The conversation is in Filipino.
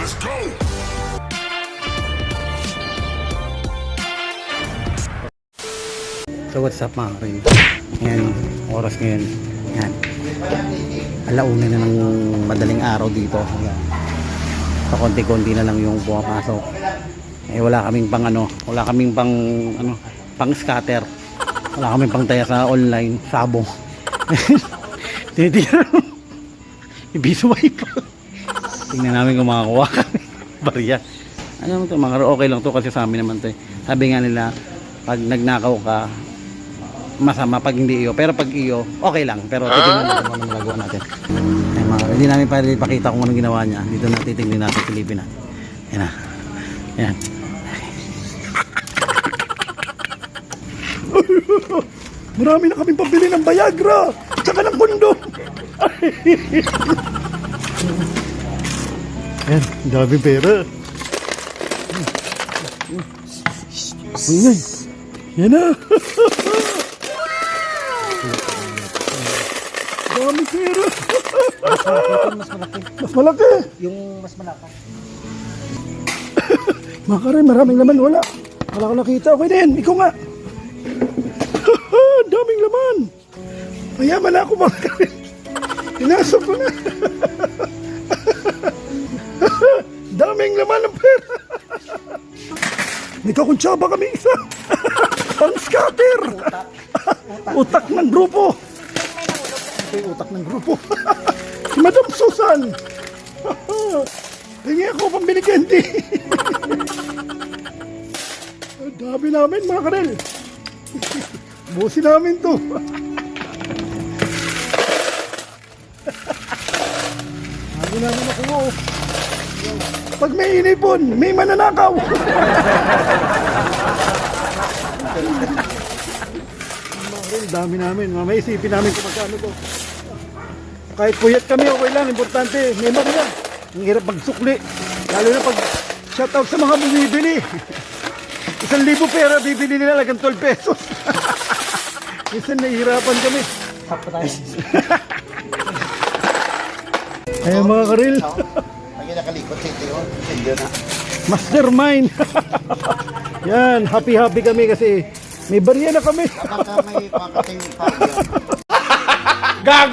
Let's go! So what's up mga karin? Ngayon, oras ngayon. Yan. Alauna na ng madaling araw dito. Yan. So konti-konti na lang yung pumapasok. Eh wala kaming pang wala kaming pang scatter. Wala kaming pang taya sa online, sabong. Tinitira. Ibisuway pa. Tingnan namin kung makakuha kami. Barya. Ano to mga okay lang to kasi sa amin naman to eh. Sabi nga nila, pag nagnakaw ka, masama pag hindi iyo, pero pag iyo okay lang, pero titingnan natin kung anong nagawa natin. Ay, hindi namin pa ipakita kung anong ginawa niya. Dito natin tingnan natin, silipin natin. Yan na. Yan. Marami na kaming pabili ng Viagra at saka ng kondom. Yan, dami pera. Yan. Yan na. Dami pera. Mas malaki. Mas malaki. Yung mas malaki. Makarin, maraming laman. Wala ko nakita. Okay na yan. Ikaw nga. Daming laman. Mayaman na ako mga karin. Tinasok ko na. Daming laman ng pera. May kakuntsaba kami isa. Pang scatter. Utak ng grupo. Ito yung utak ng grupo. Si Madam Susan. Hingi ako pambili candy. Ang dami namin mga karel. Busin namin to. Lagi namin nakuha. Pag may inipon, may mananakaw. Dami namin. Mamaya isipin namin kung magkano to. Kahit puyat kami, okay lang. Importante, may mariya. Ang hirap magsukli. Lalo na pag shoutout sa mga bumibili. 1,000 pera, bibili nila lagang 12 pesos. Minsan nahihirapan kami. Sakto tayo. Ayan mga karil. Lagi nakalikot sa ito yun. Hindi na. Mastermind. Yan, happy kami kasi may barya na kami. Kapag may pakating pa. Gago!